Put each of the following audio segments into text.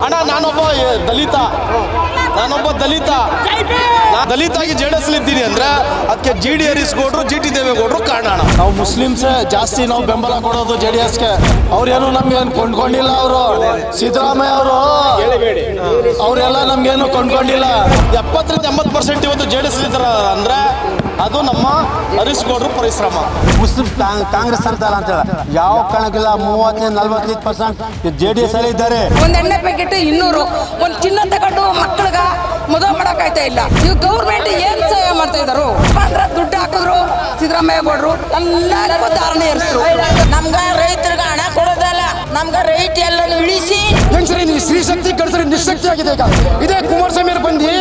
ಅಣ್ಣ ನಾನೊಬ್ಬ ದಲಿತ ದಲಿತ ಆಗಿ ಜೆಡಿಎಸ್ಲಿದ್ದೀನಿ ಅಂದ್ರೆ ಅದಕ್ಕೆ GD ಹರೀಶ್ಗೌಡ್ರು GT ದೇವೇಗೌಡರು ಕಾರಣ ಅಣ್ಣ. ನಾವು ಮುಸ್ಲಿಮ್ಸೇ ಜಾಸ್ತಿ ನಾವು ಬೆಂಬಲ ಕೊಡೋದು JDSಗೆ. ಅವ್ರೇನು ನಮ್ಗೇನು ಕೊಂಡ್ಕೊಂಡಿಲ್ಲ. ಅವರು ಸಿದ್ದರಾಮಯ್ಯ ಅವರೆಲ್ಲ ನಮ್ಗೇನು ಕೊಂಡ್ಕೊಂಡಿಲ್ಲ. 70% ಇವತ್ತು JDS ಅಂದ್ರೆ ಅದು ನಮ್ಮ ಹರೀಶ್ಗೌಡ್ರು ಪರಿಶ್ರಮ. ಮುಸ್ಲಿಂ ಕಾಂಗ್ರೆಸ್ ಅಂತಲ್ಲ ಅಂತೇಳ ಯಾವ ಕಣಕ್ಕಿಲ್ಲ. 30-40% JDS ಅಲ್ಲಿ ಇದ್ದಾರೆ. ಒಂದ್ ಎಣ್ಣೆ ಪ್ಯಾಕೆಟ್ 200, ಒಂದ್ ಚಿನ್ನ ತಗೊಂಡು ಮಕ್ಕಳಿಗೆ ಮದುವೆ ಮಾಡಕ್ಕಾಯ್ತಾ ಇಲ್ಲ. ಇವ್ ಗೌರ್ಮೆಂಟ್ ಏನ್ ಸಹಾಯ ಮಾಡ್ತಾ ಇದ್ದಾರು ಅಂದ್ರೆ ದುಡ್ಡು ಹಾಕಿದ್ರು ಸಿದ್ದರಾಮಯ್ಯ ಗೌಡ್ರು ಎಲ್ಲರಿಗೂ ಧಾರಣೆ ಏರಿಸಿದ್ರು. ನಮ್ಗ ರೈತರಿಗೆ ಹಣ ಕೊಡೋದಲ್ಲ, ನಮ್ಗ ರೈಟ್ ಎಲ್ಲ ಇಳಿಸಿ ಹೆಂಗ್ಸರಿ ನೀವು ಸ್ತ್ರೀ ಶಕ್ತಿ ಗಂಡಸರಿ ನಿಶಕ್ತಿ ಆಗಿದೆ. ಈಗ ಇದೇ ಕುಮಾರಸ್ವಾಮಿ ಬಂದು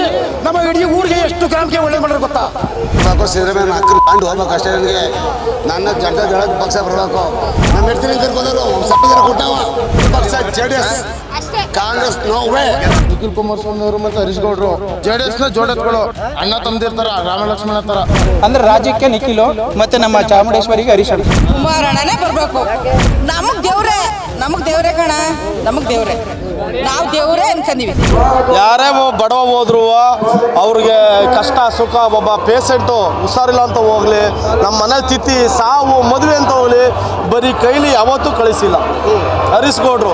ನಮ್ಮ ಇಡೀ ಊರಿಗೆ ಎಷ್ಟು ಗ್ರಾಮಕ್ಕೆ ಒಳ್ಳೆ ಮಾಡ್ರೆ ಗೊತ್ತಾ. ಸಿದ್ದರಾಮಯ್ಯ ಹಾಕೊಂಡು ಹೋಗ್ಬೇಕು ಅಷ್ಟೇ. ನನಗೆ ನನ್ನ ಜನತಾ ದಳ ಪಕ್ಷ ಬರಬೇಕು. ನಮ್ಮ ಹೆಡ್ತೀನಿ ಕರ್ಕೊಂಡರು ಸಂವಿಧಾನ ಕೊಟ್ಟವ ಪಕ್ಷ JDS. ಕಾಂಗ್ರೆಸ್ ನೋವೇ. ನಿಖಿಲ್ ಕುಮಾರಸ್ವಾಮಿ ಅವರು ಮತ್ತು ಹರೀಶ್ ಗೌಡ್ರು JDS ನ ಜೋಡೆತ್ಗಳು ಅಣ್ಣ ತಮ್ಮದಿರ್ತಾರ, ರಾಮ ಲಕ್ಷ್ಮಣ ತರ. ಅಂದ್ರೆ ರಾಜ್ಯಕ್ಕೆ ನಿಖಿಲು ಮತ್ತೆ ನಮ್ಮ ಚಾಮುಂಡೇಶ್ವರಿಗೆ ಹರೀಶ್ ಕುಮಾರಣ್ಣನೇ ಬರ್ಬೇಕು. ನಮಗ್ ದೇವ್ರೆ ಕಣ, ನಮಗ್ ದೇವ್ರೆ, ನಾವು ದೇವ್ರೆ ಅನ್ಕೊಂಡಿವಿ. ಯಾರೇ ಬಡವ ಹೋದ್ರು ಅವ್ರಿಗೆ ಕಷ್ಟ ಸುಖ, ಒಬ್ಬ ಪೇಷೆಂಟು ಹುಷಾರಿಲ್ಲ ಅಂತ ಹೋಗ್ಲಿ, ನಮ್ಮ ಮನೇಲಿ ತಿಥಿ ಸಾವು ಮದುವೆ ಅಂತ ಹೋಗ್ಲಿ, ಬರೀ ಕೈಲಿ ಯಾವತ್ತೂ ಕಳಿಸಿಲ್ಲ ಹರೀಶ್ ಗೌಡ್ರು.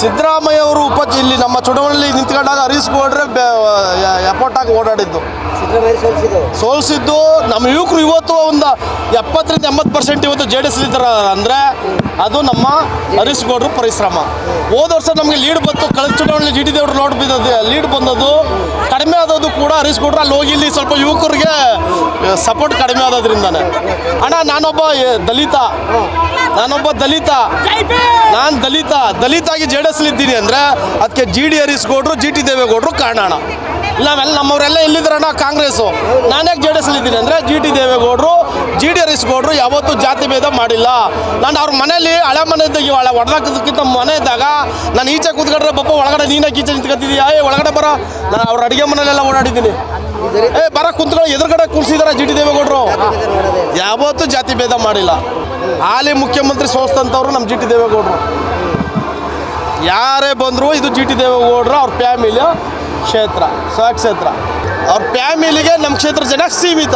ಸಿದ್ದರಾಮಯ್ಯ ಅವರು ಇಲ್ಲಿ ನಮ್ಮ ಚುನಾವಣೆಯಲ್ಲಿ ನಿಂತ್ಕೊಂಡಾಗ ಹರೀಶ್ ಗೌಡ್ರೆ ಎಫರ್ಟಾಗಿ ಓಡಾಡಿದ್ದು, ಸೋಲಿಸಿದ್ದು. ನಮ್ಮ ಯುವಕರು ಇವತ್ತು ಒಂದು 70-80% ಇವತ್ತು JDS ಅಂದರೆ ಅದು ನಮ್ಮ ಹರೀಶ್ ಗೌಡ್ರು ಪರಿಶ್ರಮ. ಹೋದ ವರ್ಷ ನಮಗೆ ಲೀಡ್ ಬಂತು, ಕಳೆದ ಚುನಾವಣೆಯಲ್ಲಿ GT ದೇವರು ಲೀಡ್ ಬಂದದ್ದು ಕಡಿಮೆ ಆದದ್ದು ಕೂಡ ಹರೀಶ್ ಗೌಡ್ರು. ಅಲ್ಲಿ ಹೋಗಿ ಇಲ್ಲಿ ಸ್ವಲ್ಪ ಯುವಕರಿಗೆ ಸಪೋರ್ಟ್ ಕಡಿಮೆ ಆದದ್ರಿಂದಾನೆ. ಅಣ್ಣ ನಾನೊಬ್ಬ ದಲಿತ ಆಗಿ JDSಲಿದ್ದೀನಿ ಅಂದರೆ ಅದಕ್ಕೆ GD ಹರೀಶ್ಗೌಡ್ರು GT ದೇವೇಗೌಡರು ಕಾರಣ ಅಣ್ಣ. ನಾವೆಲ್ಲ ನಮ್ಮವರೆಲ್ಲ ಎಲ್ಲಿದ್ದಾರಣ್ಣ ಕಾಂಗ್ರೆಸ್ಸು. ನಾನ್ಯಾಕೆ JDSಲಿದ್ದೀನಿ ಅಂದರೆ GT ದೇವೇಗೌಡರು GD ಹರೀಶ್ಗೌಡ್ರು ಯಾವತ್ತೂ ಜಾತಿ ಭೇದ ಮಾಡಿಲ್ಲ. ನಾನು ಅವ್ರ ಮನೇಲಿ ಹಳೆ ಮನೆ ಇದ್ದಾಗ ಹೊಡೆದಾಕೋದಕ್ಕಿಂತ ಮನೆ ಇದ್ದಾಗ ನಾನು ಈಚೆ ಕೂತ್ಕೊಂಡ್ರೆ ಬಪ್ಪ ಒಳಗಡೆ ನೀನಾಗಿ ಈಚೆ ನಿಂತ್ಕೊತಿದ್ದೀಯಾ, ಒಳಗಡೆ ಬರ. ನಾನು ಅವ್ರ ಅಡುಗೆ ಮನೆಯಲ್ಲೆಲ್ಲ ಓಡಾಡಿದ್ದೀನಿ. ಬರ ಕುಂತ್ಕೊಂಡು ಎದುರುಗಡೆ ಕೂರಿಸಿದಾರೆ GT ದೇವೇಗೌಡರು. ಯಾವತ್ತೂ ಜಾತಿ ಭೇದ ಮಾಡಿಲ್ಲ. ಹಾಲಿ ಮುಖ್ಯಮಂತ್ರಿ ಸೋಸ್ತಂಥವ್ರು ನಮ್ಮ GT ದೇವೇಗೌಡರು. ಯಾರೇ ಬಂದರೂ ಇದು GT ದೇವೇಗೌಡರು ಅವ್ರ ಫ್ಯಾಮಿಲಿ ಸ್ವಕ್ಷೇತ್ರ. ಅವ್ರ ಫ್ಯಾಮಿಲಿಗೆ ನಮ್ಮ ಕ್ಷೇತ್ರ ಜನ ಸೀಮಿತ.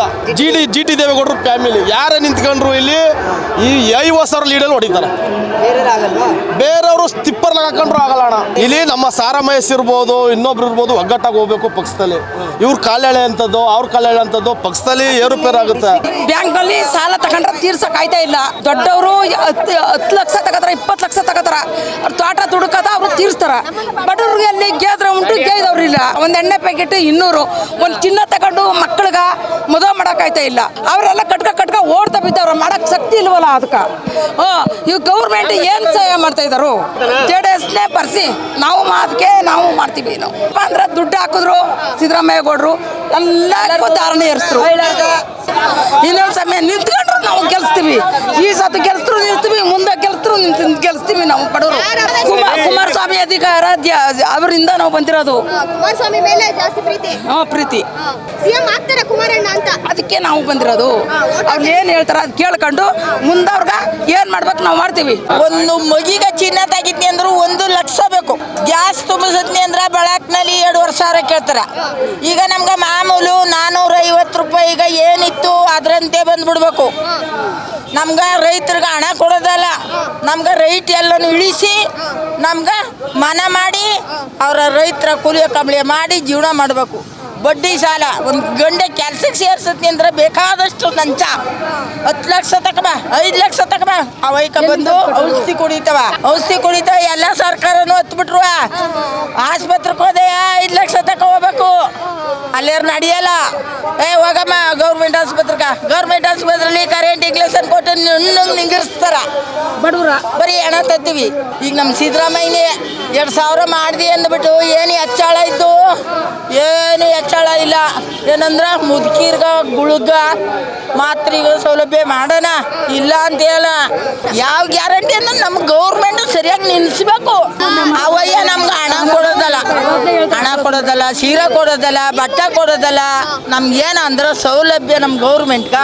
GT ದೇವೇಗೌಡರು ಫ್ಯಾಮಿಲಿ ಯಾರೇ ನಿಂತ್ಕೊಂಡ್ರು ಇಲ್ಲಿ ಈ 50,000 ಲೀಡಲ್ಲಿ ಹೊಡಿತಾರೆ. ಬೇರೆಯವರು ಸ್ಟಿಪ್ಪರ್ಲಾಗ ಹಾಕೊಂಡ್ರು ಆಗಲ್ಲ ಅಣ್ಣ. ಇಲ್ಲಿ ನಮ್ಮ ಸಾರಾಮಯಸ್ ಇರ್ಬೋದು, ಇನ್ನೊಬ್ರು ಇರ್ಬೋದು, ಒಗ್ಗಟ್ಟಾಗಿ ಹೋಗ್ಬೇಕು ಪಕ್ಷದಲ್ಲಿ. ಇವ್ರು ಕಾಲೆಳೆ ಅಂತದ್ದು, ಅವ್ರ ಕಾಲೆಳೆ ಅಂತದ್ದು ಪಕ್ಷದಲ್ಲಿ ಏರುಪೇರಾಗುತ್ತೆ. ಬ್ಯಾಂಕ್ನಲ್ಲಿ ಸಾಲ ತಗೊಂಡ್ರೆ ತೀರ್ಸಕ್ ಆಯ್ತಾ ಇಲ್ಲ. ದೊಡ್ಡವರು 10 ಲಕ್ಷ ತಗೋತಾರ, 20 ಲಕ್ಷ ತಗೋತಾರ. ಅವ್ರ ತೋಟ ದುಡುಕದ ಅವ್ರು ತೀರ್ಸ್ತಾರ. ಬಡವ್ರಿಗೆ ಅಲ್ಲಿ ಗೇದ್ರ ಉಂಟು, ಗೇದವ್ರು ಇಲ್ಲ. ಒಂದ್ ಎಣ್ಣೆ ಪ್ಯಾಕೆಟ್ 200, ಒಂದ್ ಚಿನ್ನ ತಗೊಂಡು ಮಕ್ಕಳಿಗೆ ಮದುವೆ ಮಾಡಕ್ಕಾಯ್ತಾ ಇಲ್ಲ. ಅವರೆಲ್ಲ ಕಟ್ಕ ಓಡ್ತಾ ಬಿದ್ದವ್ರ, ಮಾಡಕ್ ಶಕ್ತಿ ಇಲ್ವಲ್ಲ ಅದಕ್ಕೆ. ಇವ್ ಗೌರ್ಮೆಂಟ್ ಏನ್ ಸಹಾಯ ಮಾಡ್ತಾ ಇದ್ದಾರು. JDSನೇ ಬರ್ಸಿ ನಾವು ನಾವು ಮಾಡ್ತೀವಿ. ನಾವು ಅಂದ್ರೆ ದುಡ್ಡು ಹಾಕಿದ್ರು ಸಿದ್ದರಾಮಯ್ಯ ಗೌಡ್ರು ಎಲ್ಲರಿಗೂ ಧಾರಣೆ ಏರಿಸಿದ್ರು. ಇನ್ನೊಂದು ಸಮಯ ನಿಂತ್ಕೊಂಡ್ರು ನಾವು ಗೆಲ್ಸ್ತೀವಿ. ಈ ಸತ್ತು ಗೆಲ್ಸಿದ್ರು ನಿಲ್ತೀವಿ, ಮುಂದೆ ಗೆಲ್ಸ್ತೀವಿ ನಾವು ಬಡವರು. ಕುಮಾರಸ್ವಾಮಿ ಅಧಿಕಾರ ಅವರಿಂದ ನಾವು ಬಂದಿರೋದು. ಕುಮಾರಸ್ವಾಮಿ ಮೇಲೆ ಜಾಸ್ತಿ ಪ್ರೀತಿ ಸಿಎಂ ಆಗ್ತಾರೆ ಕುಮಾರಣ್ಣ ಅಂತ, ಅದಕ್ಕೆ ನಾವು ಬಂದಿರೋದು. ಅವ್ರು ಏನ್ ಹೇಳ್ತಾರ ಅದ್ ಕೇಳ್ಕೊಂಡು ಮುಂದವ್ರಗ ಏನ್ ಮಾಡ್ಬೇಕು ನಾವು ಮಾಡ್ತೀವಿ. ಒಂದು ಮಗಿಗೆ ಚಿನ್ನ ತೆಗಿದ್ನಿ ಅಂದ್ರು 1 ಲಕ್ಷ ಬೇಕು. ಗ್ಯಾಸ್ ತುಂಬಿಸದ್ನಿ ಅಂದ್ರ ಬೆಳಕ್ನಲ್ಲಿ 2,500 ಕೇಳ್ತಾರ. ಈಗ ನಮ್ಗೆ ಮಾಮೂಲು 450 ರೂಪಾಯಿ ಈಗ ಏನಿತ್ತು ಅದರಂತೆ ಬಂದ್ಬಿಡ್ಬೇಕು. ನಮ್ಗ ರೈತರಿಗೆ ಹಣ ಕೊಡೋದಲ್ಲ, ನಮ್ಗ ರೈಟ್ ಎಲ್ಲನೂ ಇಳಿಸಿ ನಮ್ಗ ಮನ ಮಾಡಿ ಅವರ ರೈತರ ಕೂಲಿ ಕಂಬಳಿ ಮಾಡಿ ಜೀವನ ಮಾಡಬೇಕು. ಬಡ್ಡಿ ಸಾಲ ಒಂದು ಗಂಡೆ ಕೆಲ್ಸಕ್ಕೆ ಸೇರ್ಸತ್ನಿ ಅಂದ್ರೆ ಬೇಕಾದಷ್ಟು ಲಂಚ. 10 ಲಕ್ಷ ತಕಬ, 5 ಲಕ್ಷ ತಕಬ, ಅವೈಕ ಬಂದು ಔಷಧಿ ಕುಡಿತಾವ ಎಲ್ಲ ಸರ್ಕಾರನು ಹತ್ಬಿಟ್ರು. ಆಸ್ಪತ್ರೆಗೆ ಹೋದೆಯ 5 ಲಕ್ಷ ತಕ ಹೋಗ್ಬೇಕು, ಅಲ್ಲೇರು ನಡೆಯಲ್ಲ. ಹೋಗಮ್ಮ ಗೌರ್ಮೆಂಟ್ ಆಸ್ಪತ್ರೆಲಿ ಕರೆಂಟ್ ಇಂಗ್ಲೇಷನ್ ಕೊಟ್ಟು ನಿಂಗಿರಿಸ್ತಾರ. ಬಡವ್ರ ಬರೀ ಹಣ ತತ್ತೀವಿ. ಈಗ ನಮ್ಮ ಸಿದ್ದರಾಮಯ್ಯನೇ 2,000 ಮಾಡ್ದಿ ಅಂದ್ಬಿಟ್ಟು ಏನು ಹೆಚ್ಚಳ ಇದ್ದು, ಏನು ಹೆಚ್ಚಳ ಇಲ್ಲ. ಏನಂದ್ರೆ ಮುದುಕೀರ್ಗ ಗುಳ್ಗ ಮಾತ್ರಿಗ ಸೌಲಭ್ಯ ಮಾಡೋಣ ಇಲ್ಲ ಅಂತ ಹೇಳ. ಯಾವ ಗ್ಯಾರಂಟಿ ಅಂದ್ರೆ ನಮ್ಮ ಗೌರ್ಮೆಂಟ್ ಸರಿಯಾಗಿ ನಿಲ್ಲಿಸ್ಬೇಕು. ಅವಯ್ಯ ನಮ್ಗೆ ಹಣ ಕೊಡೋದಲ್ಲ, ಹಣ ಕೊಡೋದಲ್ಲ, ಸೀರೆ ಕೊಡೋದಲ್ಲ, ಬಟ್ಟೆ ಕೊಡೋದಲ್ಲ, ನಮ್ಗೇನು ಅಂದ್ರೆ ಸೌಲಭ್ಯ ನಮ್ಮ ಗೌರ್ಮೆಂಟ್ಗ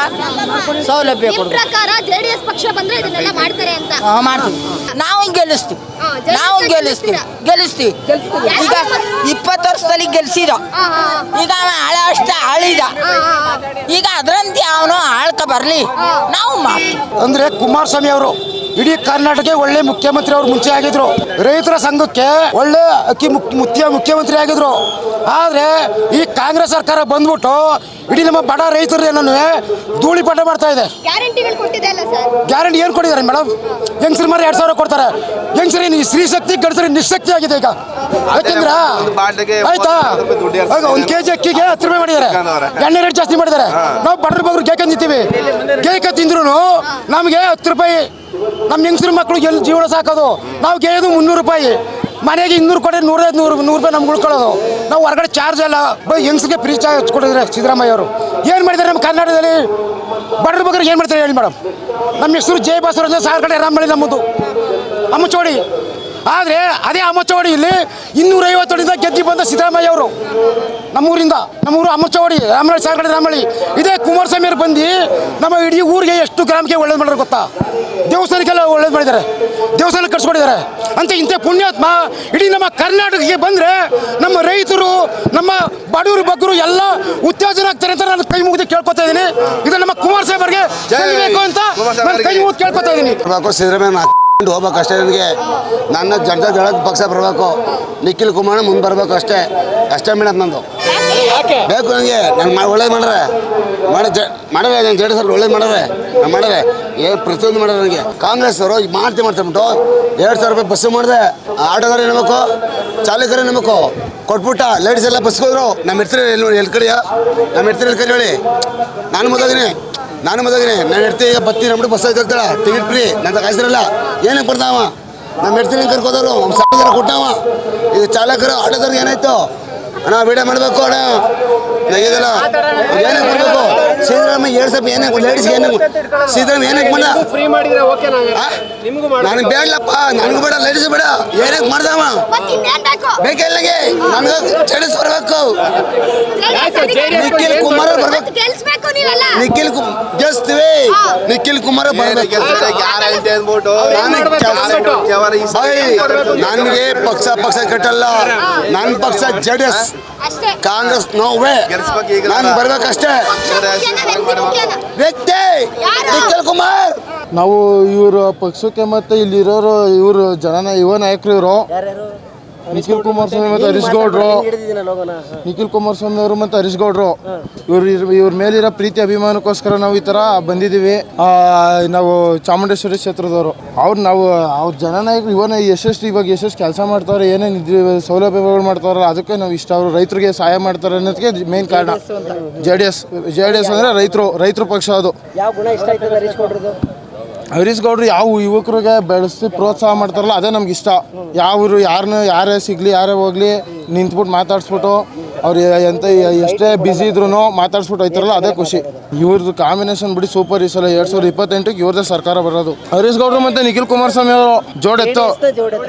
ಸೌಲಭ್ಯ ನಿಮ್ ಕೊಡೋದು. ಪ್ರಕಾರ ಜೆಡಿಎಸ್ ಪಕ್ಷ ಬಂದ್ರೆ ಇದನ್ನೆಲ್ಲ ಮಾಡ್ತಾರೆ ಅಂತ ಮಾಡ್ತೀವಿ, ನಾವು ಗೆಲ್ಲಿಸ್ತೀವಿ, ನಾವು ಗೆಲ್ಲಿಸ್ತೀವಿ. ಈಗ 20 ವರ್ಷದಲ್ಲಿ ಗೆಲ್ಸಿದೋ, ಈಗ ಹಳೆ ಅಷ್ಟೇ ಆಳಿದ, ಈಗ ಅದರಂತೆ ಅವನು ಆಳ್ಕ ಬರಲಿ, ನಾವು ಮಾಡ್ತೀವಿ. ಅಂದ್ರೆ ಕುಮಾರಸ್ವಾಮಿ ಅವರು ಇಡೀ ಕರ್ನಾಟಕ ಒಳ್ಳೆ ಮುಖ್ಯಮಂತ್ರಿ ಅವ್ರು ಮುಂಚೆ ಆಗಿದ್ರು. ರೈತರ ಸಂಘಕ್ಕೆ ಒಳ್ಳೆ ಮುಖ್ಯಮಂತ್ರಿ ಆಗಿದ್ರು. ಆದ್ರೆ ಈ ಕಾಂಗ್ರೆಸ್ ಸರ್ಕಾರ ಬಂದ್ಬಿಟ್ಟು ಇಡೀ ನಮ್ಮ ಬಡ ರೈತರನ್ನು ಧೂಳಿಪಟ ಮಾಡ್ತಾ ಇದೆ. ಗ್ಯಾರಂಟಿಗಳು ಕೊಟ್ಟಿದೆ ಅಲ್ಲ ಸರ್? ಗ್ಯಾರಂಟಿ ಏನು ಕೊಟ್ಟಿದ್ದಾರೆ ಮೇಡಮ್? ಹೆಂಗಸರು ಮಾರಿ 2000 ಕೊಡ್ತಾರೆ. ಹೆಂಗಸರಿ ಸ್ತ್ರೀ ಶಕ್ತಿ, ಗಂಡಸರಿ ನಿಶಕ್ತಿ ಆಗಿದೆ ಈಗ. ಯಾಕೆಂದ್ರ ಆಯ್ತಾ, ಒಂದು ಕೆಜಿ ಅಕ್ಕಿಗೆ 10 ರೂಪಾಯಿ ಮಾಡಿದ್ದಾರೆ, ಎಣ್ಣೆ ರೇಟ್ ಜಾಸ್ತಿ ಮಾಡಿದ್ದಾರೆ. ನಾವು ಬಡ್ರ ಬಗ್ರು ಕೇಕ ತಿಂತೀವಿ, ಕೇಕ ತಿಂದ್ರು ನಮಗೆ 10 ರೂಪಾಯಿ. ನಮ್ಮ ಹೆಂಗಸರು ಮಕ್ಕಳು ಎಲ್ಲಿ ಜೀವನ ಸಾಕೋದು? ನಾವು ಕೇಳೋದು 300 ರೂಪಾಯಿ, ಮನೆಗೆ 200 ಕೊಟ್ಟರೆ 100 ರೂಪಾಯಿ ನಮ್ಗೆ ಉಳ್ಕೊಳ್ಳೋದು. ನಾವು ಹೊರಗಡೆ ಚಾರ್ಜ್ ಎಲ್ಲ ಹೆಂಗಸಿಗೆ ಫ್ರೀ ಚಾರ್ಜ್ ಕೊಟ್ಟಿದ್ರೆ ಸಿದ್ದರಾಮಯ್ಯ ಅವರು. ಏನು ಮಾಡಿದ್ದಾರೆ ನಮ್ಮ ಕರ್ನಾಟಕದಲ್ಲಿ? ಬಡ್ರ ಬಗ್ಗೆ ಏನು ಮಾಡ್ತಾರೆ ಹೇಳಿ ಮೇಡಮ್? ನಮ್ಮ ಹೆಸರು ಜೈ ಬಸವರಾಜ, ಸಾರ್ ಕಡೆ ರಾಮಬಳ್ಳಿ ನಮ್ಮದು ಅಮ್ಮಚೋಡಿ. ಆದರೆ ಅದೇ ಅಮ್ಮಚೋಡಿಯಲ್ಲಿ 250 ವರ್ಷದಿಂದ ಗೆದ್ದು ಬಂದ ಸಿದ್ದರಾಮಯ್ಯ ಅವರು ನಮ್ಮೂರು ಅಮ್ಮಚೋಡಿ, ರಾಮಬಳ್ಳಿ, ಸಾರ್ ಕಡೆ ರಾಮಬಳ್ಳಿ. ಇದೇ ಕುಮಾರಸ್ವಾಮಿ ಅವರು ಬಂದು ನಮ್ಮ ಇಡೀ ಊರಿಗೆ ಎಷ್ಟು ಗ್ರಾಮಕ್ಕೆ ಒಳ್ಳೇದು ಮಾಡೋರು ಗೊತ್ತಾ? ದೇವಸ್ಥಾನಕ್ಕೆಲ್ಲ ಒಳ್ಳೇದು ಮಾಡಿದ್ದಾರೆ, ದೇವಸ್ಥಾನ ಕಟ್ಸ್ಕೊಟ್ಟಿದ್ದಾರೆ ಅಂತ. ಇಂಥ ಪುಣ್ಯಾತ್ಮ ಇಡೀ ನಮ್ಮ ಕರ್ನಾಟಕಕ್ಕೆ ಬಂದರೆ ನಮ್ಮ ರೈತರು, ನಮ್ಮ ಬಡವರು ಬಗ್ಗರು ಎಲ್ಲ ಉತ್ತೇಜನ ಆಗ್ತಾರೆ ಅಂತ ನಾನು ಕೈ ಮುಗಿದು ಕೇಳ್ಕೊತಾ ಇದ್ದೀನಿ. ಇದು ನಮ್ಮ ಕುಮಾರಸ್ವಾಮಿ ಅವರಿಗೆ ಬೇಕು ಅಂತ ನಾನು ಕೈ ಮುಗಿದು ಕೇಳ್ಕೊತಾ ಇದ್ದೀನಿ. ಸಿದ್ದರಾಮಯ್ಯ ಹೋಗ್ಬೇಕು ಅಷ್ಟೇ. ನನಗೆ ನನ್ನ ಜನತಾ ದಳದ ಪಕ್ಷ ಬರಬೇಕು, ನಿಖಿಲ್ ಕುಮಾರ್ ಮುಂದೆ ಬರಬೇಕು ಅಷ್ಟೇ ಮೇಡಮ್. ನಂದು ಬೇಕು ನನಗೆ. ನಾನು ಒಳ್ಳೇದು ಮಾಡ್ರೆ ಮಾಡವೆ, ನಾನು ಜೆಡಿಎಸ್ ಅವ್ರು ಒಳ್ಳೇದು ಮಾಡವೆ, ನಾನು ಮಾಡವೆ, ಏನು ಪ್ರತಿಯೊಂದು ಮಾಡೋದು. ನನಗೆ ಕಾಂಗ್ರೆಸ್ ಅವರು ಮಾಡ್ತಾಬಿಟ್ಟು 2000 ರೂಪಾಯಿ ಬಸ್ಸು ಮಾಡಿದೆ, ಆಟೋಗಾರ ಏನ್ಬೇಕು, ಚಾಲಕರು ಏನ್ಬೇಕು ಕೊಟ್ಬಿಟ್ಟ. ಲೇಡೀಸ್ ಎಲ್ಲ ಬಸ್ಗೆ ಹೋದ್ರು. ನಮ್ಮ ಇರ್ತೀರಿ ಎಲ್ಲಿ ಕಡೆಯ, ನಮ್ಮ ಇರ್ತೀರಿ ಎಲ್ಲಿ ಕಡೆ ಹೇಳಿ. ನಾನು ಮದಾಗಿನಿ, ನಾನು ಇರ್ತೀನಿ. ಈಗ ಬತ್ತಿ ನಮ್ಬಿಟ್ಟು ಬಸ್ ಹೋಗ್ತಾಳ, ಟಿಕೆಟ್ ಫ್ರೀ ನನ್ನ ಕಾಯ್ಸಿರಲ್ಲ. ಏನಕ್ಕೆ ಬರ್ತಾವ? ನಮ್ಮ ಇರ್ತೀನಿ ಕರ್ಕೋದವ್ರು ಸಾವಿರ ಕೊಟ್ಟಾವ. ಈಗ ಚಾಲಕರು ಆಟೋದವ್ರಿಗೆ ಏನಾಯ್ತು? ಅಣ್ಣ ವಿಡಿಯೋ ಮಾಡಬೇಕು ಅಣ್ಣ, ಇದೆಲ್ಲ ಏನಕ್ಕೆ ಬರಬೇಕು? ಸಿದ್ದರಾಮಯ್ಯ 2 ಸ್ವಲ್ಪ ಏನಕ್ಕೆ ಲೇಡೀಸ್ಗೆ ಏನಕ್ಕೆ ಸಿದ್ದರಾಮಯ್ಯ ಏನಕ್ಕೆ ಮಾಡ? ನನಗೆ ಬೇಡಲಪ್ಪ, ನನಗೂ ಬೇಡ, ಲೇಡೀಸ್ ಬೇಡ. ಏನಕ್ಕೆ ಮಾಡ್ದವ? ಬೇಕೆಲ್ಲಗೆ ನನಗೆ ಜೆಡಿಎಸ್ ಬರಬೇಕು, ನಿಖಿಲ್ ಕುಮಾರ್ ಬರ್ಬೇಕು. ಗೆಲ್ಸ್ತೀವಿ, ನಿಖಿಲ್ ಕುಮಾರ್ ಬರ್ಬೇಕು. ನನಗೆ ಪಕ್ಷ ಕಟ್ಟಲ್ಲ, ನನ್ನ ಪಕ್ಷ ಜೆಡಿಎಸ್, ಕಾಂಗ್ರೆಸ್ ನೋವೇ. ನಾನು ಬರ್ಬೇಕಷ್ಟೇ. ವ್ಯಕ್ತಿ ನಿಖಿಲ್ ಕುಮಾರ್. ನಾವು ಇವರು ಪಕ್ಷಕ್ಕೆ ಮತ್ತು ಇಲ್ಲಿರೋರು ಇವರು ಯುವ ನಾಯಕರು ಇವರು ನಿಖಿಲ್ ಕುಮಾರಸ್ವಾಮಿ ಮತ್ತು ಹರೀಶ್ ಗೌಡ್ರು, ನಿಖಿಲ್ ಕುಮಾರಸ್ವಾಮಿ ಅವರು ಮತ್ತು ಹರೀಶ್ ಗೌಡ್ರು ಇವ್ರ ಮೇಲಿರೋ ಪ್ರೀತಿ ಅಭಿಮಾನಕ್ಕೋಸ್ಕರ ನಾವು ಈ ಥರ ಬಂದಿದ್ದೀವಿ. ನಾವು ಚಾಮುಂಡೇಶ್ವರಿ ಕ್ಷೇತ್ರದವರು. ಅವ್ರ ಜನನಾಯಕರು ಇವಾಗ ಎಷ್ಟೆಷ್ಟು ಕೆಲಸ ಮಾಡ್ತಾರೆ, ಏನೇನು ಸೌಲಭ್ಯಗಳು ಮಾಡ್ತಾರಲ್ಲ, ಅದಕ್ಕೆ ನಾವು ಇಷ್ಟ. ಅವರು ರೈತರಿಗೆ ಸಹಾಯ ಮಾಡ್ತಾರೆ ಅನ್ನೋದಕ್ಕೆ ಮೇನ್ ಕಾರಣ. ಜೆ ಡಿ ಎಸ್ ಅಂದರೆ ರೈತರು ಪಕ್ಷ. ಅದು ಯಾವ ಗುಣ ಇಷ್ಟ ಆಯ್ತದೆ ಹರೀಶ್ ಗೌಡ್ರದು? ಹರೀಶ್ ಗೌಡ್ರು ಯಾವ ಯುವಕರಿಗೆ ಬೆಳೆಸಿ ಪ್ರೋತ್ಸಾಹ ಮಾಡ್ತಾರಲ್ಲ ಅದೇ ನಮ್ಗೆ ಇಷ್ಟ. ಯಾರೇ ಸಿಗಲಿ, ಯಾರೇ ಹೋಗಲಿ, ನಿಂತ್ಬಿಟ್ಟು ಮಾತಾಡ್ಸ್ಬಿಟ್ಟು ಅವ್ರು ಎಷ್ಟೇ ಬ್ಯುಸಿ ಇದ್ರೂ ಮಾತಾಡ್ಸ್ಬಿಟ್ಟು ಹೋಯ್ತಾರಲ್ಲ ಅದೇ ಖುಷಿ. ಇವ್ರದ್ದು ಕಾಂಬಿನೇಷನ್ ಬಿಡಿ ಸೂಪರ್. ಈ ಸಲ 2028ಕ್ಕೆ ಇವ್ರದೇ ಸರ್ಕಾರ ಬರೋದು. ಹರೀಶ್ ಗೌಡ್ರು ಮತ್ತು ನಿಖಿಲ್ ಕುಮಾರಸ್ವಾಮಿ ಅವರು ಜೋಡೆತ್ತು.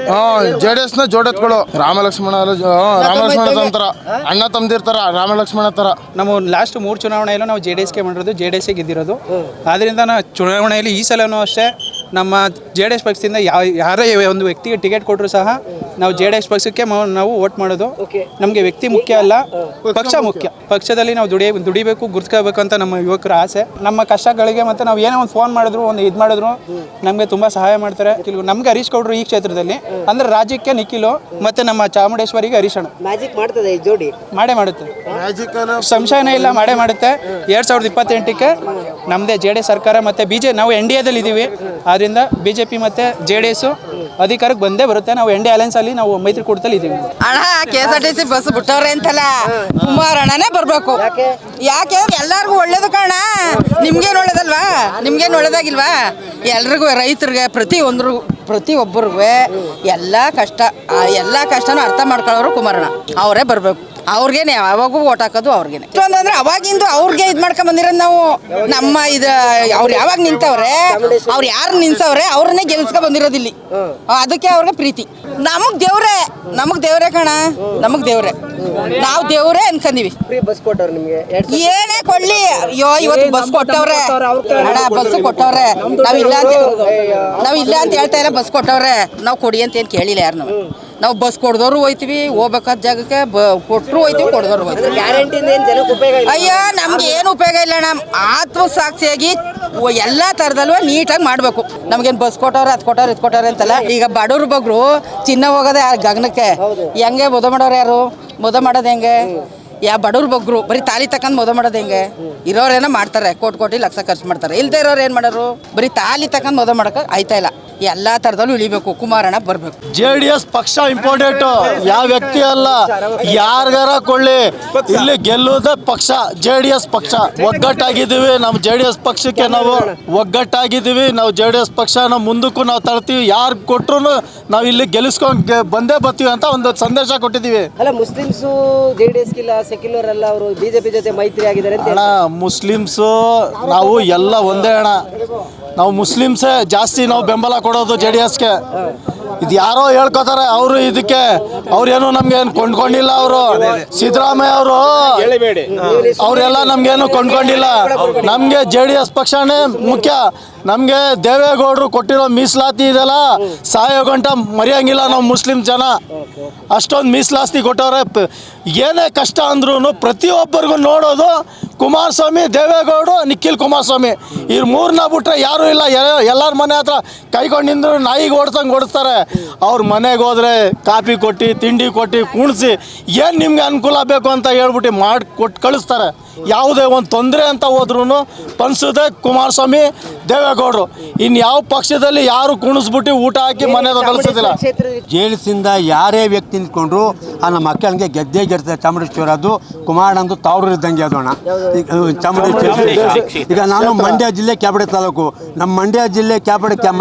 ಜೆಡಿಎಸ್ನ ಜೋಡೆತ್ಗಳು. ರಾಮಲಕ್ಷ್ಮಣ ಅಂತಾರ, ಅಣ್ಣ ತಮ್ಮದಿರ್ತಾರ, ರಾಮಲಕ್ಷ್ಮಣ ಥರ. ನಾವು ಲಾಸ್ಟ್ 3 ಚುನಾವಣೆಯಲ್ಲೂ ನಾವು JDSಗೆ ಮಾಡಿರೋದು, JDSಗೆ ಗೆದ್ದಿರೋದು. ಆದ್ದರಿಂದ ನಾವು ಚುನಾವಣೆಯಲ್ಲಿ ಈ ಸಲನೂ ಅಷ್ಟೇ ನಮ್ಮ JDS ಪಕ್ಷದಿಂದ ಯಾರೇ ಒಂದು ವ್ಯಕ್ತಿಗೆ ಟಿಕೆಟ್ ಕೊಟ್ಟರು ಸಹ ನಾವು JDS ಪಕ್ಷಕ್ಕೆ ನಾವು ವೋಟ್ ಮಾಡೋದು. ನಮಗೆ ವ್ಯಕ್ತಿ ಮುಖ್ಯ ಅಲ್ಲ, ಪಕ್ಷ ಮುಖ್ಯ. ಪಕ್ಷದಲ್ಲಿ ನಾವು ದುಡಿಬೇಕು, ಗುರ್ತ್ಕೋಬೇಕು ಅಂತ ನಮ್ಮ ಯುವಕರ ಆಸೆ. ನಮ್ಮ ಕಷ್ಟಗಳಿಗೆ ಮತ್ತು ನಾವು ಏನೇ ಒಂದು ಫೋನ್ ಮಾಡಿದ್ರು, ಒಂದು ಇದು ಮಾಡಿದ್ರು ನಮಗೆ ತುಂಬ ಸಹಾಯ ಮಾಡ್ತಾರೆ. ನಮ್ಗೆ ಹರೀಶ್ ಗೌಡ್ರು ಈ ಕ್ಷೇತ್ರದಲ್ಲಿ ಅಂದರೆ ರಾಜ್ಯಕ್ಕೆ ನಿಖಿಲು ಮತ್ತು ನಮ್ಮ ಚಾಮುಂಡೇಶ್ವರಿಗೆ ಹರೀಶಣ್ಣ ಮ್ಯಾಜಿಕ್ ಮಾಡ್ತದೆ ಈ ಜೋಡಿ. ಮಾಡೇ ಮಾಡುತ್ತೆ, ಸಂಶಯನೇ ಇಲ್ಲ, ಮಾಡೇ ಮಾಡುತ್ತೆ. 2028ಕ್ಕೆ ನಮ್ಮದೇ JDS ಸರ್ಕಾರ ಮತ್ತು ನಾವು NDAದಲ್ಲಿ ಇದ್ದೀವಿ. ಆದ್ದರಿಂದ BJP ಮತ್ತು JDS ಅಧಿಕಾರಕ್ಕೆ ಬಂದೇ ಬರುತ್ತೆ. ನಾವು NDA ಅಲೈನ್ಸ್ ಅಲ್ಲಿ ನಾವು ಮೈತ್ರಿಕೂಟದಲ್ಲಿ ಇದ್ದೀವಿ. ಅಣ್ಣ KSRTC ಬಸ್ ಬಿಟ್ಟವ್ರೆ ಅಂತಲ್ಲ, ಕುಮಾರಣ್ಣನೇ ಬರಬೇಕು. ಯಾಕೆಂದ್ರೆ ಎಲ್ಲರಿಗೂ ಒಳ್ಳೇದು ಕಾರಣ. ನಿಮ್ಗೇನು ಒಳ್ಳೇದಲ್ವಾ? ನಿಮ್ಗೇನು ಒಳ್ಳೇದಾಗಿಲ್ವಾ? ಎಲ್ರಿಗೂ, ರೈತರಿಗೆ, ಪ್ರತಿಯೊಬ್ಬರಿಗೂ ಎಲ್ಲ ಕಷ್ಟನೂ ಅರ್ಥ ಮಾಡ್ಕೊಳ್ಳೋರು ಕುಮಾರಣ್ಣ ಅವರೇ ಬರಬೇಕು. ಅವ್ರಿಗೇನೆ ಯಾವಾಗೂ ಓಟ್ ಹಾಕೋದು ಅವ್ರಿಗೇನೆ. ಅಂದ್ರೆ ಅವಾಗಿಂದು ಅವ್ರಿಗೆ ಇದು ಮಾಡ್ಕೊಂಡ್ ಬಂದಿರೋದು ನಾವು. ನಮ್ಮ ಅವ್ರು ಯಾವಾಗ ನಿಂತವ್ರೆ, ಅವ್ರು ಯಾರು ನಿಲ್ಸವ್ರೆ ಅವ್ರನ್ನೇ ಗೆಲ್ಸ್ಕೊಂಡ್ ಬಂದಿರೋದಿಲ್ಲಿ. ಅದಕ್ಕೆ ಅವ್ರಿಗೆ ಪ್ರೀತಿ. ನಮಗ್ ದೇವ್ರೆ ಕಣ, ನಮಗ್ ದೇವ್ರೆ. ನಾವು ದೇವ್ರೆ ಅನ್ಕೊಂಡಿವಿ. ಫ್ರೀ ಬಸ್ ಕೊಟ್ಟವ್ರು ನಿಮ್ಗೆ ಏನೇ ಕೊಡ್ಲಿ, ಅಯ್ಯೋ ಇವತ್ತು ಬಸ್ ಕೊಟ್ಟವ್ರೆ ಅಣ್ಣ, ಬಸ್ ಕೊಟ್ಟವ್ರೆ. ನಾವ್ ಇಲ್ಲ ಅಂತ ಹೇಳ್ತಾ ಇಲ್ಲ, ಬಸ್ ಕೊಟ್ಟವ್ರೆ. ನಾವು ಕೊಡಿ ಅಂತ ಏನ್ ಕೇಳಿಲ್ಲ ಯಾರು. ನಾವು ಬಸ್ ಕೊಡ್ದವ್ರು ಹೋಯ್ತಿವಿ, ಹೋಗ್ಬೇಕಾದ ಜಾಗಕ್ಕೆ ಕೊಟ್ಟರು ಹೋಯ್ತಿವಿ, ಕೊಡ್ದವ್ರು ಹೋಯ್ತಿವಿ. ಗ್ಯಾರಂಟಿಯಿಂದ ಏನು ಜನಕ್ಕೆ ಉಪಯೋಗ ಇಲ್ಲ. ಅಯ್ಯ ನಮ್ಗೆ ಏನು ಉಪಯೋಗ ಇಲ್ಲ ಅಣ್ಣ. ಆತ್ಮಸಾಕ್ಷಿಯಾಗಿ ಎಲ್ಲ ಥರದಲ್ವ ನೀಟಾಗಿ ಮಾಡಬೇಕು. ನಮ್ಗೇನು ಬಸ್ ಕೊಟ್ಟವ್ರೆ, ಅದು ಕೊಟ್ಟವ್ರೆ, ಇದು ಕೊಟ್ಟವ್ರೆ ಅಂತಲ್ಲ. ಈಗ ಬಡವ್ರ ಬಗ್ರು ಚಿನ್ನ ಹೋಗೋದೆ ಗಗನಕ್ಕೆ. ಹೆಂಗೆ ಮದುವೆ ಮಾಡೋರು ಯಾರು? ಮದುವೆ ಮಾಡೋದು ಹೆಂಗೆ? ಬಡವ್ರ ಬಗ್ರು ಬರೀ ತಾಲಿ ತಕೊಂಡ್ ಮದುವೆ ಮಾಡೋದು ಹೆಂಗೆ? ಇರೋರೇನೋ ಮಾಡ್ತಾರೆ, ಕೋಟಿ ಲಕ್ಷ ಖರ್ಚು ಮಾಡ್ತಾರೆ. ಇಲ್ದೇ ಇರೋರು ಏನು ಮಾಡೋರು? ಬರೀ ತಾಲಿ ತಕೊಂಡ್ ಮದುವೆ ಮಾಡೋಕೆ ಆಯ್ತಾ ಇಲ್ಲ. ಎಲ್ಲ ಥರದಲ್ಲೂ ಇಳಿಬೇಕು, ಕುಮಾರಣ್ಣ ಬರಬೇಕು. JDS ಪಕ್ಷ ಇಂಪಾರ್ಟೆಂಟ್, ಯಾವ ವ್ಯಕ್ತಿ ಅಲ್ಲ. ಯಾರಿಗಾರ ಕೊಳ್ಳಿ, ಇಲ್ಲಿ ಗೆಲ್ಲುವುದೇ ಪಕ್ಷ. JDS ಪಕ್ಷ ಒಗ್ಗಟ್ಟಾಗಿದ್ದೀವಿ. ನಮ್ಮ JDS ಪಕ್ಷಕ್ಕೆ ನಾವು ಒಗ್ಗಟ್ಟಾಗಿದ್ದೀವಿ. ನಾವು JDS ಪಕ್ಷನ ಮುಂದಕ್ಕೂ ನಾವು ತಳ್ತೀವಿ. ಯಾರು ಕೊಟ್ಟರು ನಾವು ಇಲ್ಲಿ ಗೆಲ್ಲಿಸ್ಕೊಂಡು ಬಂದೇ ಬರ್ತೀವಿ ಅಂತ ಒಂದು ಸಂದೇಶ ಕೊಟ್ಟಿದ್ದೀವಿ. ಅಲ್ಲ, ಮುಸ್ಲಿಮ್ಸು JDS ಗಿಲ್ಲ, ಸೆಕ್ಯುಲರ್ ಅಲ್ಲ, ಅವರು ಬಿಜೆಪಿ ಜೊತೆ ಮೈತ್ರಿ ಆಗಿದ್ದಾರೆ ಅಂತ. ಅಣ್ಣ, ಮುಸ್ಲಿಮ್ಸು ನಾವು ಎಲ್ಲ ಒಂದೇ ಅಣ್ಣ. ನಾವು ಮುಸ್ಲಿಮ್ಸೇ ಜಾಸ್ತಿ ನಾವು ಬೆಂಬಲ ಕೊಡೋದು JDSಗೆ. ಇದು ಯಾರೋ ಹೇಳ್ಕೊತಾರೆ ಅವರು. ಇದಕ್ಕೆ ಅವ್ರೇನು ನಮ್ಗೇನು ಕೊಂಡ್ಕೊಂಡಿಲ್ಲ. ಅವರು ಸಿದ್ದರಾಮಯ್ಯ ಅವರು ಅವರೆಲ್ಲ ನಮ್ಗೇನು ಕೊಂಡ್ಕೊಂಡಿಲ್ಲ. ನಮಗೆ JDS ಪಕ್ಷನೇ ಮುಖ್ಯ. ನಮಗೆ ದೇವೇಗೌಡರು ಕೊಟ್ಟಿರೋ ಮೀಸಲಾತಿ ಇದೆಲ್ಲ ಸಾಯೋ ಗಂಟ ಮರೆಯಂಗಿಲ್ಲ ನಾವು ಮುಸ್ಲಿಂ ಜನ. ಅಷ್ಟೊಂದು ಮೀಸಲಾತಿ ಕೊಟ್ಟವ್ರೆ. ಏನೇ ಕಷ್ಟ ಅಂದ್ರೂ ಪ್ರತಿಯೊಬ್ಬರಿಗೂ ನೋಡೋದು ಕುಮಾರಸ್ವಾಮಿ, ದೇವೇಗೌಡರು, ನಿಖಿಲ್ ಕುಮಾರಸ್ವಾಮಿ. ಈ ಮೂರನ್ನ ಬಿಟ್ರೆ ಯಾರೂ ಇಲ್ಲ. ಎಲ್ಲರ ಮನೆ ಹತ್ರ ಕೈಕೊಂಡು ನಿಂದ್ರು ನಾಯಿಗೆ ಓಡಿಸಂಗೆ ಓಡಿಸ್ತಾರೆ. ಅವ್ರ ಮನೆಗೆ ಹೋದರೆ ಕಾಫಿ ಕೊಟ್ಟು, ತಿಂಡಿ ಕೊಟ್ಟು, ಕುಣಿಸಿ, ಏನು ನಿಮ್ಗೆ ಅನುಕೂಲ ಬೇಕು ಅಂತ ಹೇಳ್ಬಿಟ್ಟು ಮಾಡಿ ಕೊಟ್ಟು ಕಳಿಸ್ತಾರೆ. ಯಾವುದೇ ಒಂದು ತೊಂದರೆ ಅಂತ ಹೋದ್ರೂ ಪನ್ಸದೆ ಕುಮಾರಸ್ವಾಮಿ, ದೇವೇಗೌಡರು. ಇನ್ನು ಯಾವ ಪಕ್ಷದಲ್ಲಿ ಯಾರು ಕುಣಿಸ್ಬಿಟ್ಟು ಊಟ ಹಾಕಿ ಮನೆಗೆ ಕಳಿಸೋದಿಲ್ಲ. ಜೇಡಿಸಿಂದ ಯಾರೇ ವ್ಯಕ್ತಿ ನಿಂತ್ಕೊಂಡ್ರು ನಮ್ಮ ಮಕ್ಕಳಿಗೆ ಗೆದ್ದೇ ಗೆಡ್ತಾರೆ. ಚಾಮುಂಡೇಶ್ವರ ಅದು ಕುಮಾರಣ್ಣಂದು ತಾವ್ರು ಇದ್ದಂಗೆ ಅದು ಅಣ್ಣ. ಚಾಮುಂಡೇಶ್ವರಿ ಈಗ ನಾನು ಮಂಡ್ಯ ಜಿಲ್ಲೆ ಕ್ಯಾಬಡೆ ತಾಲೂಕು. ನಮ್ಮ ಮಂಡ್ಯ ಜಿಲ್ಲೆ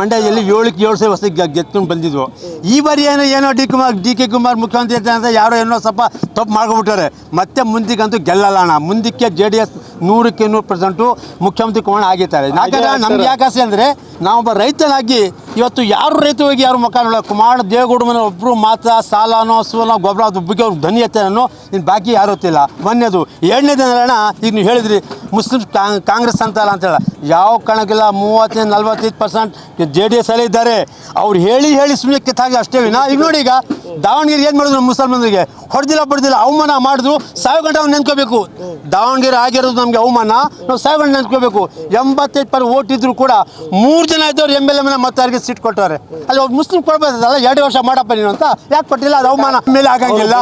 ಮಂಡ್ಯದಲ್ಲಿ 7ಕ್ಕೆ 7 ಸಲ ಹೊಸ ಗೆದ್ಕೊಂಡು ಬಂದಿದ್ವು. ಈ ಬಾರಿ ಏನೋ ಡಿ ಕೆ ಕುಮಾರ್ ಮುಖ್ಯಮಂತ್ರಿ ಅಂತ ಯಾರೋ ಏನೋ ಸ್ವಲ್ಪ ತಪ್ಪು ಮಾಡ್ಕೊಂಡ್ಬಿಟ್ಟಾರೆ. ಮತ್ತೆ ಮುಂದಕ್ಕಂತೂ ಗೆಲ್ಲಲ್ಲ ಅಣ್ಣ. ಮುಂದಕ್ಕೆ JDS 100ಕ್ಕೆ 100% ಮುಖ್ಯಮಂತ್ರಿ ಕುಮಾರ್ ಆಗಿದ್ದಾರೆ. ಯಾಕಂದ್ರೆ ನಮ್ಗೆ ಯಾಕೆ ಆಸೆ ಅಂದರೆ, ನಾವೊಬ್ಬ ರೈತನಾಗಿ ಇವತ್ತು ಯಾರು ರೈತ ಹೋಗಿ ಯಾರು ಮುಖ ನೋಡಲ್ಲ. ಕುಮಾರ ದೇವೇಗೌಡ ಮನೆ ಒಬ್ಬರು ಮಾತ್ರ ಸಾಲನೋ ಹಸುವನೋ ಗೊಬ್ಬರ ಅದು ಬಗ್ಗೆ ಅವ್ರಿಗೆ ಧ್ವನಿ ಎತ್ತನೋ ಇನ್ನು ಬಾಕಿ ಯಾರು ಗೊತ್ತಿಲ್ಲ. ಒಂದೇದು. ಎರಡನೇದಣ್ಣ, ಈಗ ನೀವು ಹೇಳಿದ್ರಿ ಮುಸ್ಲಿಮ್ಸ್ ಕಾಂಗ್ರೆಸ್ ಅಂತಲ್ಲ ಅಂತೇಳ. ಯಾವ ಕಣಕ್ಕಿಲ್ಲ. 35-45% JDS ಅಲ್ಲೇ ಇದ್ದಾರೆ. ಅವ್ರು ಹೇಳಿ ಸುಮ್ಮನೆ ಕಿತ್ತಾಗಿ ಅಷ್ಟೇ ವಿನ. ಈಗ ನೋಡಿ, ಈಗ ದಾವಣಗೆರೆ ಏನು ಮಾಡಿದ್ರು ಮುಸಲ್ಮಾನರಿಗೆ? ಹೊಡೆದಿಲ್ಲ ಬಡ್ದಿಲ್ಲ, ಅವಮಾನ ಮಾಡಿದ್ರು. ಸಾಯೋ ಗಂಟೆ ಅವ್ನು ನೆನ್ಕೋಬೇಕು. ದಾವಣಗೆರೆ ಆಗಿರೋದು ನಮಗೆ ಅವಮಾನ. ನಾವು ಸಾಯೋ ಗಂಟೆ ನೆನ್ಕೋಬೇಕು. 85% ಓಟ್ ಇದ್ರು ಕೂಡ 3 ಜನ ಇದ್ದವ್ರು MLA ಮತ್ತೆ ಯಾರಿಗೆ ಸೀಟ್ ಕೊಟ್ಟವ್ರೆ. ಅಲ್ಲಿ ಒಬ್ಬ ಮುಸ್ಲಿಂ ಕೊಡ್ಬೋದಲ್ಲ, 2 ವರ್ಷ ಮಾಡಪ್ಪ ನೀನು ಅಂತ ಯಾಕೆ ಕೊಟ್ಟಿಲ್ಲ? ಅದು ಅವಮಾನ. ಮೇಲೆ ಆಗಂಗಿಲ್ಲ.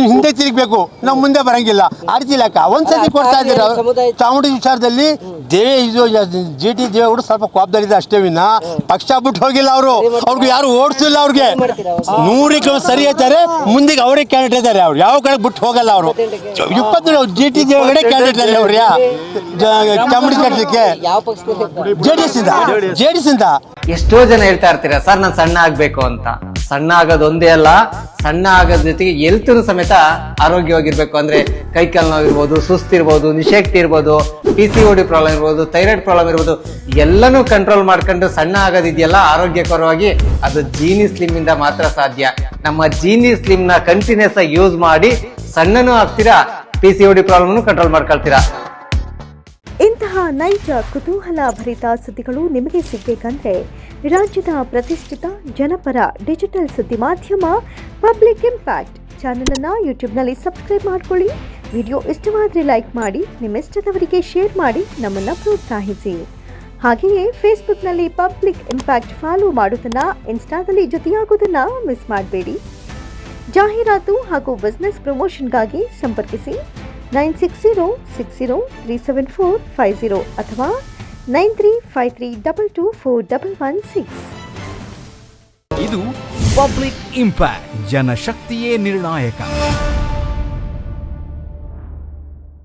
ಹಿಂದೆ ತಿರುಗಬೇಕು, ನಾವು ಮುಂದೆ ಬರಂಗಿಲ್ಲ. ಆ ರೀತಿ ಲೆಕ್ಕ ಒಂದ್ಸತಿ ಕೊಡ್ತಾ ಇದ್ದೀರ. ಚಾಮುಂಡಿ ವಿಚಾರದಲ್ಲಿ GT ದೇವೇಗೌಡರು ಸ್ವಲ್ಪ ಕೋಪದಲ್ಲಿದೆ ಅಷ್ಟೇ ವಿನ ಪಕ್ಷ ಬಿಟ್ಟು ಹೋಗಿಲ್ಲ. ಅವ್ರಿಗೆ ಯಾರು ಓಡಿಸಿಲ್ಲ. ಅವ್ರಿಗೆ 100ಕ್ಕೆ ಸರಿ ಐತಾರೆ. ಮುಂದಿಗೆ ಅವರೇ ಕ್ಯಾಂಡಿಡೇಟ್ ಇದ್ದಾರೆ. ಅವ್ರು ಯಾವ ಕಡೆ ಬಿಟ್ಟು ಹೋಗಲ್ಲ. ಅವರು 20 GT ದೇವೇಗೌಡ ಕ್ಯಾಂಡಿಡೇಟ್ ಅಲ್ಲಿ ಅವ್ರು ಚಾಮುಂಡಿ ಕ್ಷೇತ್ರಕ್ಕೆ JDS ಇಂದ. ಎಷ್ಟೋ ಜನ ಹೇಳ್ತಾ ಇರ್ತೀರಾ, ಸರ್ ನಾನು ಸಣ್ಣ ಆಗ್ಬೇಕು ಅಂತ. ಸಣ್ಣ ಆಗೋದು ಒಂದೇ ಅಲ್ಲ, ಸಣ್ಣ ಆಗೋದ್ ಜೊತೆಗೆ ಹೆಲ್ತ್ನು ಸಮೇತ ಆರೋಗ್ಯವಾಗಿರ್ಬೇಕು. ಅಂದ್ರೆ ಕೈಕಾಲು ನೋವಿರ್ಬೋದು, ಸುಸ್ತಿರ್ಬೋದು, ನಿಶಕ್ತಿ ಇರ್ಬೋದು, PCOD ಪ್ರಾಬ್ಲಮ್ ಇರ್ಬೋದು, ಥೈರಾಯ್ಡ್ ಪ್ರಾಬ್ಲಮ್ ಇರ್ಬೋದು, ಎಲ್ಲನೂ ಕಂಟ್ರೋಲ್ ಮಾಡ್ಕೊಂಡು ಸಣ್ಣ ಆಗೋದಿದೆಯಲ್ಲ ಆರೋಗ್ಯಕರವಾಗಿ, ಅದು ಜೀನಿ ಸ್ಲಿಮ್ ಇಂದ ಮಾತ್ರ ಸಾಧ್ಯ. ನಮ್ಮ ಜೀನಿ ಸ್ಲಿಮ್ ನ ಕಂಟಿನ್ಯೂಸ್ ಆಗಿ ಯೂಸ್ ಮಾಡಿ ಸಣ್ಣನೂ ಆಗ್ತೀರಾ, PCOD ಪ್ರಾಬ್ಲಮ್ ಕಂಟ್ರೋಲ್ ಮಾಡ್ಕೊಳ್ತೀರಾ. ಇಂತಹ ನೈಜ ಕುತೂಹಲ ಭರಿತ ಸುದ್ದಿಗಳು ನಿಮಗೆ ಸಿಗಬೇಕಂದ್ರೆ ರಾಜ್ಯದ ಪ್ರತಿಷ್ಠಿತ ಜನಪರ ಡಿಜಿಟಲ್ ಸುದ್ದಿ ಮಾಧ್ಯಮ ಪಬ್ಲಿಕ್ ಇಂಪ್ಯಾಕ್ಟ್ ಚಾನೆಲ್ ಅನ್ನು ಯೂಟ್ಯೂಬ್ನಲ್ಲಿ ಸಬ್ಸ್ಕ್ರೈಬ್ ಮಾಡ್ಕೊಳ್ಳಿ. ವಿಡಿಯೋ ಇಷ್ಟವಾದರೆ ಲೈಕ್ ಮಾಡಿ, ನಿಮ್ಮಿಷ್ಟದವರಿಗೆ ಶೇರ್ ಮಾಡಿ ನಮ್ಮನ್ನು ಪ್ರೋತ್ಸಾಹಿಸಿ. ಹಾಗೆಯೇ ಫೇಸ್ಬುಕ್ನಲ್ಲಿ ಪಬ್ಲಿಕ್ ಇಂಪ್ಯಾಕ್ಟ್ ಫಾಲೋ ಮಾಡೋದನ್ನು, ಇನ್ಸ್ಟಾದಲ್ಲಿ ಜೊತೆಯಾಗೋದನ್ನು ಮಿಸ್ ಮಾಡಬೇಡಿ. ಜಾಹೀರಾತು ಹಾಗೂ ಬಿಸ್ನೆಸ್ ಪ್ರಮೋಷನ್ಗಾಗಿ ಸಂಪರ್ಕಿಸಿ 9606037450 ಅಥವಾ 9353224116. ಇದು ಪಬ್ಲಿಕ್ ಇಂಪ್ಯಾಕ್ಟ್. ಜನಶಕ್ತಿಯೇ ನಿರ್ಣಾಯಕ.